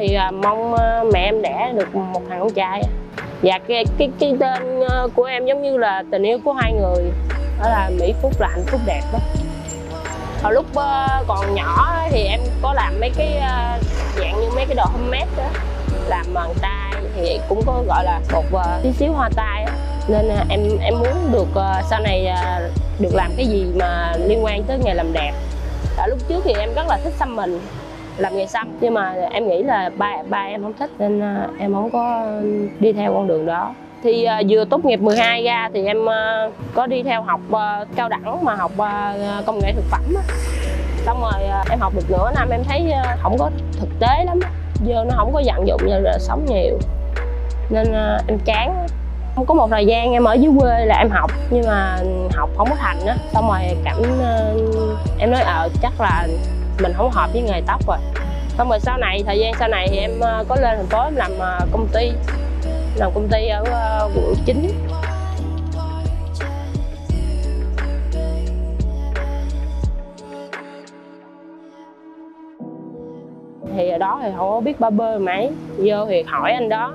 thì mong mẹ em đẻ được một thằng con trai. Và cái tên của em giống như là tình yêu của hai người, đó là Mỹ Phúc là hạnh phúc đẹp đó. Hồi lúc còn nhỏ thì em có làm mấy cái dạng như mấy cái đồ homemade đó, làm bằng tay thì cũng có gọi là một tí xíu hoa tai đó. Nên em muốn được sau này được làm cái gì mà liên quan tới nghề làm đẹp. Lúc trước thì em rất là thích xăm mình, làm nghề xăm, nhưng mà em nghĩ là ba em không thích nên em không có đi theo con đường đó. Thì vừa tốt nghiệp 12 ra thì em có đi theo học cao đẳng mà học công nghệ thực phẩm á. Xong rồi em học được nửa năm em thấy không có thực tế lắm, giờ nó không có vận dụng vào đời sống nhiều nên em chán. Không có một thời gian em ở dưới quê là em học nhưng mà học không có thành á. Xong rồi em nói chắc là mình không hợp với nghề tóc rồi. Xong rồi thời gian sau này thì em có lên thành phố em làm công ty ở quận 9. Thì ở đó thì không có biết barber mấy, vô thì hỏi anh đó,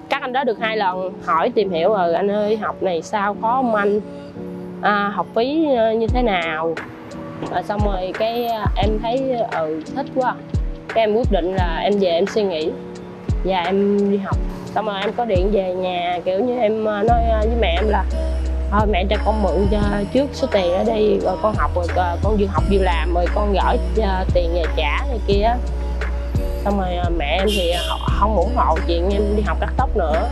các anh đó được 2 lần hỏi tìm hiểu rồi anh ơi học này sao khó không anh, học phí như thế nào. Xong rồi cái em thấy thích quá, cái em quyết định là em về em suy nghĩ và em đi học. Xong rồi em có điện về nhà kiểu như em nói với mẹ em là thôi mẹ cho con mượn cho trước số tiền ở đây rồi con học, rồi con vừa học vừa làm rồi con gửi tiền về trả này kia. Xong rồi mẹ em thì không ủng hộ chuyện em đi học cắt tóc nữa.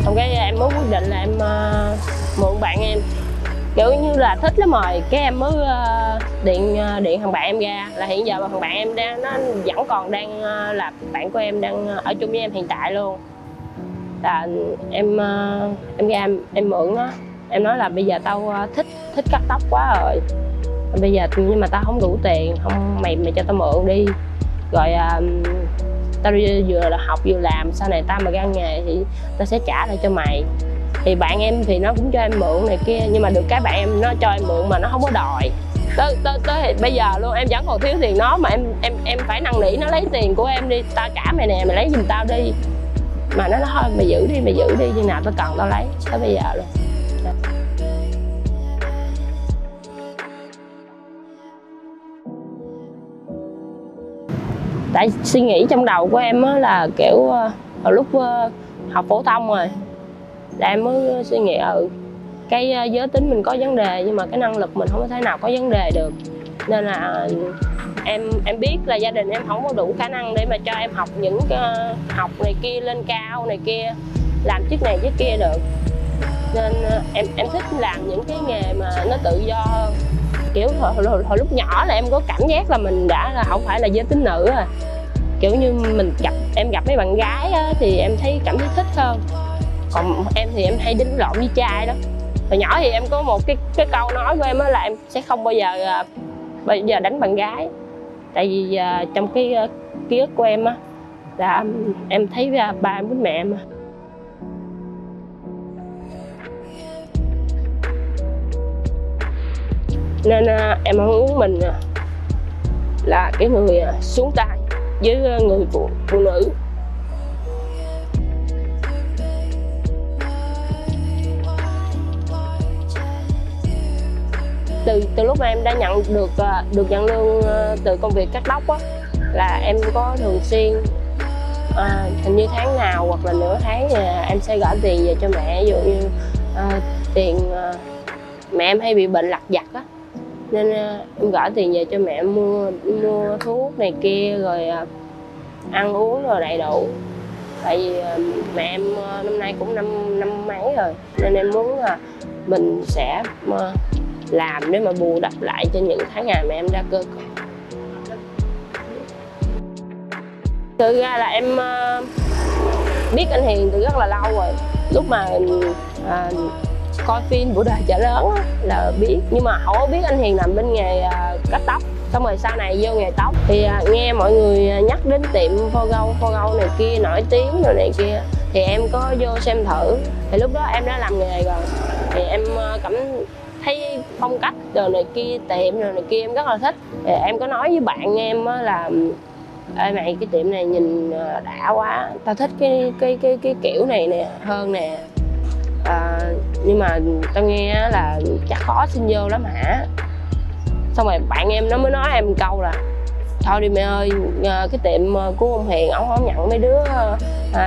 Xong cái em mới quyết định là em mượn bạn em, kiểu như là thích lắm rồi. Cái em mới điện thằng bạn em ra là hiện giờ thằng bạn em nó vẫn còn đang là bạn của em, đang ở chung với em hiện tại luôn. Là em ra em mượn nó, em nói là bây giờ tao thích cắt tóc quá rồi, bây giờ nhưng mà tao không đủ tiền, không mày cho tao mượn đi, rồi tao vừa là học vừa làm, sau này tao mà ra nghề thì tao sẽ trả lại cho mày. Thì bạn em thì nó cũng cho em mượn này kia, nhưng mà được cái bạn em nó cho em mượn mà nó không có đòi. Tới bây giờ luôn em vẫn còn thiếu tiền nó mà em phải năn nỉ nó lấy tiền của em đi, tao trả mày nè, mày lấy giùm tao đi. Mà nó nói thôi mày giữ đi, chừng nào tao cần tao lấy. Tới bây giờ luôn. Tại suy nghĩ trong đầu của em là kiểu hồi lúc học phổ thông rồi là em mới suy nghĩ cái giới tính mình có vấn đề, nhưng mà cái năng lực mình không có thể nào có vấn đề được. Nên là em biết là gia đình em không có đủ khả năng để mà cho em học những học này kia lên cao này kia, làm chức này chức kia được. Nên em thích làm những cái nghề mà nó tự do hơn. Kiểu hồi lúc nhỏ là em có cảm giác là mình đã là không phải là giới tính nữ rồi. Kiểu như em gặp mấy bạn gái á, thì em thấy cảm thấy thích hơn. Còn em thì em hay đánh lộn với trai đó. Hồi nhỏ thì em có một cái câu nói của em là em sẽ không bao giờ đánh bạn gái. Tại vì trong cái ký ức của em á là em thấy ba em với mẹ em. Nên em mong muốn mình là cái người xuống tay với người phụ nữ. Từ lúc mà em đã nhận được nhận lương từ công việc cắt tóc á, là em có thường xuyên hình như tháng nào hoặc là nửa tháng em sẽ gửi tiền về cho mẹ. Ví dụ như tiền mẹ em hay bị bệnh lặt vặt á, nên em gửi tiền về cho mẹ mua thuốc này kia, rồi ăn uống rồi đầy đủ. Tại vì mẹ em năm nay cũng năm mấy rồi, nên em muốn là mình sẽ làm để mà bù đắp lại cho những tháng ngày mà em ra cơ. Thực ra là em biết anh Hiền từ rất là lâu rồi. Lúc mà coi phim Bộ Đời Chợ Lớn á, là biết, nhưng mà không có biết anh Hiền làm bên nghề cắt tóc. Xong rồi sau này vô nghề tóc thì nghe mọi người nhắc đến tiệm Forgo này kia nổi tiếng rồi này kia, thì em có vô xem thử. Thì lúc đó em đã làm nghề rồi, thì em cảm thấy phong cách rồi này kia, tiệm rồi này kia em rất là thích. Thì em có nói với bạn em là ê mày cái tiệm này nhìn đã quá, tao thích cái kiểu này nè hơn nè. Nhưng mà tao nghe là chắc khó xin vô lắm hả? Xong rồi bạn em nó mới nói em câu là thôi đi mày ơi, cái tiệm của ông Hiền ổng không nhận mấy đứa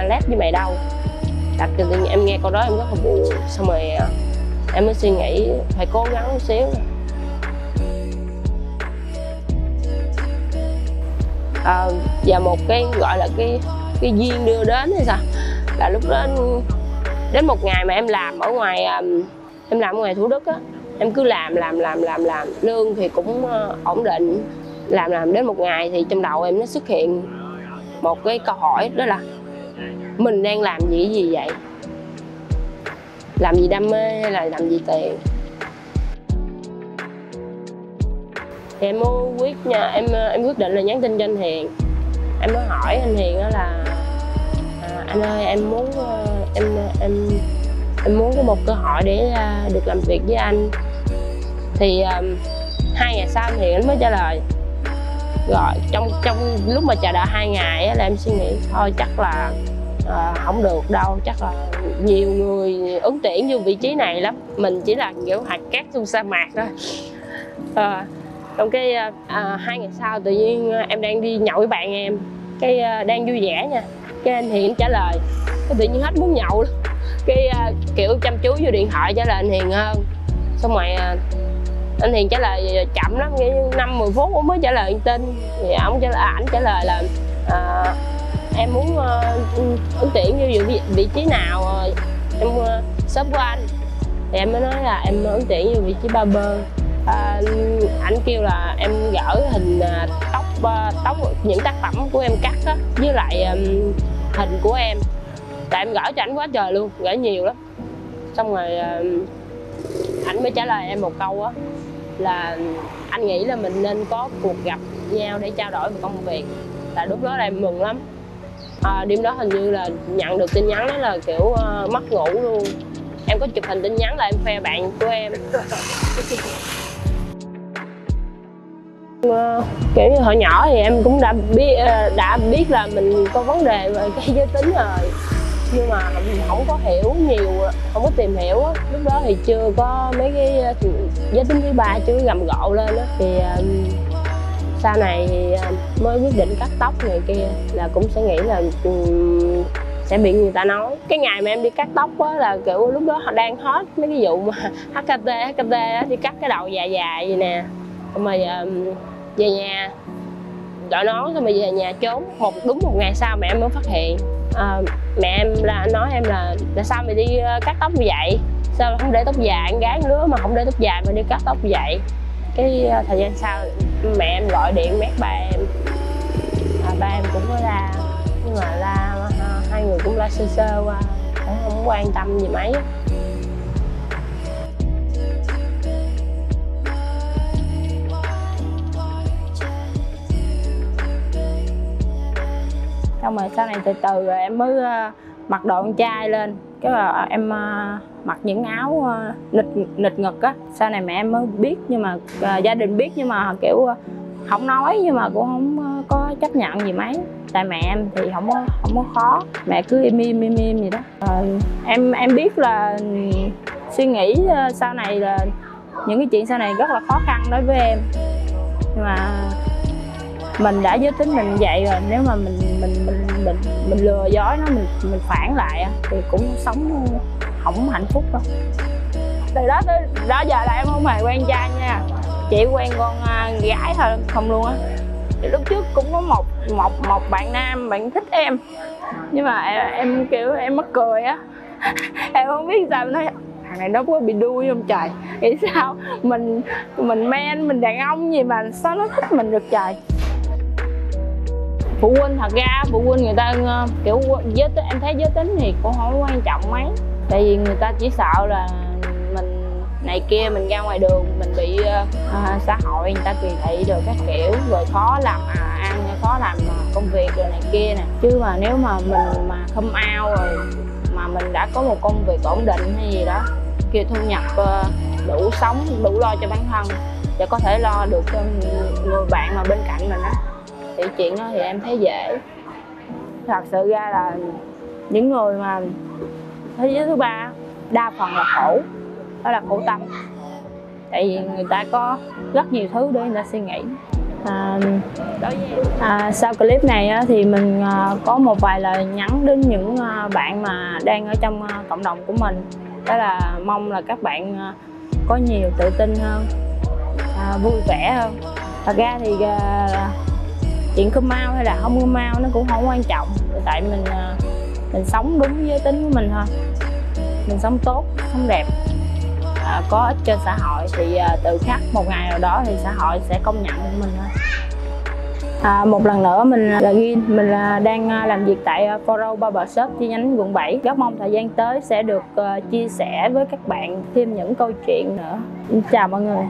lép với mày đâu. Đặt từ em nghe câu đó em rất là buồn. Xong rồi em mới suy nghĩ phải cố gắng một xíu. Và một cái gọi là cái duyên đưa đến hay sao, là lúc đó đến một ngày mà em làm ở ngoài Thủ Đức á, em cứ làm lương thì cũng ổn định, làm đến một ngày thì trong đầu em nó xuất hiện một cái câu hỏi, đó là mình đang làm gì vậy, làm gì đam mê hay là làm gì tiền. Thì em quyết định là nhắn tin cho anh Hiền. Em mới hỏi anh Hiền đó là anh ơi, em muốn có một cơ hội để được làm việc với anh. Thì 2 ngày sau anh Hiền anh mới trả lời. Rồi trong lúc mà chờ đợi 2 ngày á, là em suy nghĩ thôi chắc là không được đâu, chắc là nhiều người ứng tuyển vô vị trí này lắm, mình chỉ là kiểu hạt cát trong sa mạc thôi. Trong cái 2 ngày sau tự nhiên em đang đi nhậu với bạn em, cái đang vui vẻ nha, cái anh Hiền trả lời, cái tự nhiên hết muốn nhậu luôn, cái kiểu chăm chú vô điện thoại trả lời anh Hiền hơn. Xong rồi anh Hiền trả lời chậm lắm, 5-10 phút cũng mới trả lời tin. Thì ảnh trả lời là em muốn ứng tuyển vô vị trí nào em shop của anh. Thì em mới nói là em ứng tuyển vô vị trí barber. Ảnh kêu là em gửi hình tóc những tác phẩm của em cắt á, với lại hình của em, tại em gửi cho ảnh quá trời luôn, gửi nhiều lắm. Xong rồi ảnh mới trả lời em một câu á, là anh nghĩ là mình nên có cuộc gặp nhau để trao đổi về công việc. Tại lúc đó là em mừng lắm. Đêm đó hình như là nhận được tin nhắn đó là kiểu mất ngủ luôn. Em có chụp hình tin nhắn là em khoe bạn của em. Kiểu như hồi nhỏ thì em cũng đã biết là mình có vấn đề về cái giới tính rồi, nhưng mà không có hiểu nhiều, không có tìm hiểu á. Lúc đó thì chưa có mấy cái giới tính thứ ba chưa rầm rộ lên á. Thì sau này thì mới quyết định cắt tóc này kia, là cũng sẽ nghĩ là sẽ bị người ta nói. Cái ngày mà em đi cắt tóc á là kiểu lúc đó họ đang hot mấy cái vụ mà HKT á, đi cắt cái đầu dài dài vậy nè. Xong rồi về nhà đội nón, xong rồi về nhà trốn. Đúng một ngày sau mẹ em mới phát hiện. Mẹ em nói em là sao mày đi cắt tóc như vậy, sao không để tóc dài, con gái lứa mà không để tóc dài mà đi cắt tóc như vậy. Cái thời gian sau mẹ em gọi điện mét ba em, ba em cũng có la, nhưng mà la hai người cũng la sơ sơ qua, cũng không quan tâm gì mấy. Xong rồi sau này từ từ rồi em mới mặc đồ con trai lên, cái là em mặc những áo nịt ngực á. Sau này mẹ em mới biết, nhưng mà gia đình biết, nhưng mà kiểu không nói, nhưng mà cũng không có chấp nhận gì mấy. Tại mẹ em thì không có khó, mẹ cứ im vậy đó. Em biết là suy nghĩ sau này là những cái chuyện sau này rất là khó khăn đối với em, nhưng mà mình đã giới tính mình vậy rồi, nếu mà mình lừa dối nó, mình phản lại thì cũng sống không hạnh phúc đâu. Từ đó tới đó giờ là em không hề quen trai nha, chỉ quen con gái thôi không luôn á. Lúc trước cũng có một bạn nam, bạn thích em, nhưng mà em kiểu em mắc cười á. Em không biết sao, nói thằng này nó có bị đuôi không trời, nghĩ sao mình men, mình đàn ông gì mà sao nó thích mình được trời. Phụ huynh, thật ra phụ huynh người ta kiểu giới tính, em thấy giới tính thì cũng không quan trọng mấy, tại vì người ta chỉ sợ là mình này kia, mình ra ngoài đường mình bị xã hội người ta kỳ thị rồi các kiểu, rồi khó làm ăn, khó làm công việc rồi này kia nè. Chứ mà nếu mà mình mà come out rồi, mà mình đã có một công việc ổn định hay gì đó, kia thu nhập đủ sống, đủ lo cho bản thân, để có thể lo được cho người bạn mà bên cạnh mình á, thì chuyện đó thì em thấy dễ. Thật sự ra là những người mà thế giới thứ ba đa phần là khổ, đó là khổ tâm. Tại vì người ta có rất nhiều thứ để người ta suy nghĩ. Sau clip này á, thì mình có một vài lời nhắn đến những bạn mà đang ở trong cộng đồng của mình. Đó là mong là các bạn có nhiều tự tin hơn, vui vẻ hơn. Thật ra thì chuyện cơm mau hay là không cơm mau nó cũng không quan trọng. Tại mình sống đúng giới tính của mình thôi. Mình sống tốt, sống đẹp, có ích cho xã hội thì tự khắc một ngày nào đó thì xã hội sẽ công nhận mình thôi. Một lần nữa mình là Gin, mình đang làm việc tại Foro Barber Shop chi nhánh quận 7. Rất mong thời gian tới sẽ được chia sẻ với các bạn thêm những câu chuyện nữa. Chào mọi người.